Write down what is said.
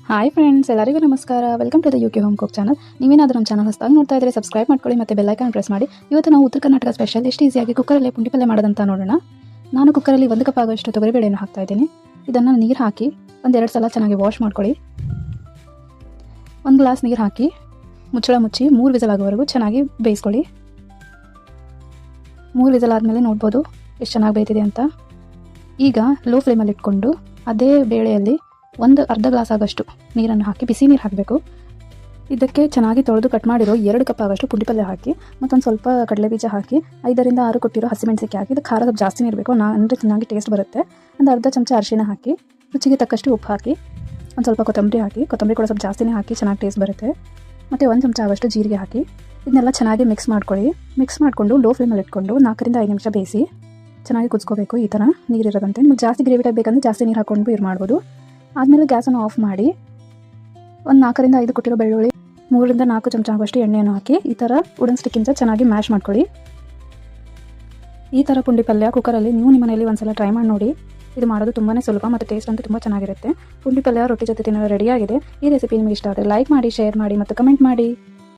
Hi friends, ಎಲ್ಲರಿಗೂ ನಮಸ್ಕಾರ. Welcome to the UK home cook channel. ನೀವೇನಾದರೂ ನಮ್ಮ ಚಾನಲ್ ಹೊಸದಾಗಿ ನೋಡ್ತಾ ಇದ್ದರೆ ಸಬ್ಸ್ಕ್ರೈಬ್ ಮಾಡ್ಕೊಳ್ಳಿ ಮತ್ತು ಬೆಲ್ ಐಕಾನ್ ಪ್ರೆಸ್ ಮಾಡಿ. ಇವತ್ತು ನಾವು ಉತ್ತರ ಕರ್ನಾಟಕ ಸ್ಪೆಷಲ್ ಎಷ್ಟು ಈಸಿಯಾಗಿ ಕುಕ್ಕರಲ್ಲಿ ಪುಂಡಿ ಪಲ್ಯ ಮಾಡೋದಂತ ನೋಡೋಣ. ನಾನು ಕುಕ್ಕರಲ್ಲಿ 1 ಕಪ್ ಆಗೋಷ್ಟು ತೊಗರಿಬೇಳೆಯನ್ನು ಹಾಕ್ತಾ ಇದ್ದೀನಿ. ಇದನ್ನು ನೀರು ಹಾಕಿ 1-2 ಸಲ ಚೆನ್ನಾಗಿ ವಾಶ್ ಮಾಡ್ಕೊಳ್ಳಿ. 1 ಗ್ಲಾಸ್ ನೀರು ಹಾಕಿ ಮುಚ್ಚಳ ಮುಚ್ಚಿ 3 ವಿಸಲ್ ಆಗೋವರೆಗೂ ಚೆನ್ನಾಗಿ ಬೇಯಿಸ್ಕೊಳ್ಳಿ. 3 ವಿಸಲ್ ಆದಮೇಲೆ ನೋಡ್ಬೋದು ಎಷ್ಟು ಚೆನ್ನಾಗಿ ಬೇಯ್ತಿದೆ ಅಂತ. ಈಗ ಲೋ ಫ್ಲೇಮಲ್ಲಿ ಇಟ್ಕೊಂಡು ಅದೇ ಬೇಳೆಯಲ್ಲಿ ಅರ್ಧ ಗ್ಲಾಸ್ ಆಗೋಷ್ಟು ನೀರನ್ನು ಹಾಕಿ, ಬಿಸಿ ನೀರು ಹಾಕಬೇಕು. ಇದಕ್ಕೆ ಚೆನ್ನಾಗಿ ತೊಳೆದು ಕಟ್ ಮಾಡಿರೋ 2 ಕಪ್ ಆಗೋಷ್ಟು ಪುಂಡಿ ಪಲ್ಯ ಹಾಕಿ, ಮತ್ತೊಂದು ಸ್ವಲ್ಪ ಕಡಲೆ ಬೀಜ ಹಾಕಿ, 5-6 ಕೊಟ್ಟಿರೋ ಹಸಿಮೆಣಸಿಗೆ ಹಾಕಿ. ಇದು ಖಾರ ಸ್ವಲ್ಪ ಜಾಸ್ತಿನೇ ಇರಬೇಕು, ಅಂದರೆ ಚೆನ್ನಾಗಿ ಟೇಸ್ಟ್ ಬರುತ್ತೆ. ಒಂದು ಅರ್ಧ ಚಮಚ ಅರಿಶಿಣ ಹಾಕಿ, ರುಚಿಗೆ ತಕ್ಕಷ್ಟು ಉಪ್ಪು ಹಾಕಿ, ಒಂದು ಸ್ವಲ್ಪ ಕೊತ್ತಂಬರಿ ಹಾಕಿ. ಕೊತ್ತಂಬರಿ ಕೂಡ ಸ್ವಲ್ಪ ಜಾಸ್ತಿನೇ ಹಾಕಿ, ಚೆನ್ನಾಗಿ ಟೇಸ್ಟ್ ಬರುತ್ತೆ. ಮತ್ತು 1 ಚಮಚ ಆಗೋಷ್ಟು ಜೀರಿಗೆ ಹಾಕಿ. ಇದನ್ನೆಲ್ಲ ಚೆನ್ನಾಗಿ ಮಿಕ್ಸ್ ಮಾಡ್ಕೊಳ್ಳಿ. ಮಿಕ್ಸ್ ಮಾಡಿಕೊಂಡು ಲೋ ಫ್ಲೇಮಲ್ಲಿ ಇಟ್ಕೊಂಡು 4-5 ನಿಮಿಷ ಬೇಯಿಸಿ ಚೆನ್ನಾಗಿ ಕುದಿಸ್ಕೋಬೇಕು. ಈ ಥರ ನೀರಿರೋದಂತೆ. ನಿಮಗೆ ಜಾಸ್ತಿ ಗ್ರೇವಿ ಟೈಪ್ ಬೇಕಂದ್ರೆ ಜಾಸ್ತಿ ನೀರು ಹಾಕ್ಕೊಂಡು ಇದು ಮಾಡ್ಬೋದು. ಆದಮೇಲೆ ಗ್ಯಾಸನ್ನು ಆಫ್ ಮಾಡಿ ಒಂದು 4-5 ಕೊಟ್ಟಿರೋ ಬೆಳ್ಳುಳ್ಳಿ, 3-4 ಚಮಚ ಆಗುವಷ್ಟು ಎಣ್ಣೆಯನ್ನು ಹಾಕಿ ಈ ಥರ ವುಡನ್ ಸ್ಟಿಕ್ಕಿಂದ ಚೆನ್ನಾಗಿ ಮ್ಯಾಶ್ ಮಾಡ್ಕೊಳ್ಳಿ. ಈ ಥರ ಪುಂಡಿ ಪಲ್ಯ ಕುಕ್ಕರಲ್ಲಿ ನೀವು ನಿಮ್ಮ ಮನೆಯಲ್ಲಿ ಒಂದ್ಸಲ ಟ್ರೈ ಮಾಡಿ ನೋಡಿ. ಇದು ಮಾಡೋದು ತುಂಬಾ ಸುಲಭ ಮತ್ತು ಟೇಸ್ಟ್ ಅಂತೂ ತುಂಬ ಚೆನ್ನಾಗಿರುತ್ತೆ. ಪುಂಡಿ ಪಲ್ಯ ರೊಟ್ಟಿ ಜೊತೆ ತಿನ್ನಲು ರೆಡಿಯಾಗಿದೆ. ಈ ರೆಸಿಪಿ ನಿಮಗೆ ಇಷ್ಟ ಆದರೆ ಲೈಕ್ ಮಾಡಿ, ಶೇರ್ ಮಾಡಿ ಮತ್ತು ಕಮೆಂಟ್ ಮಾಡಿ.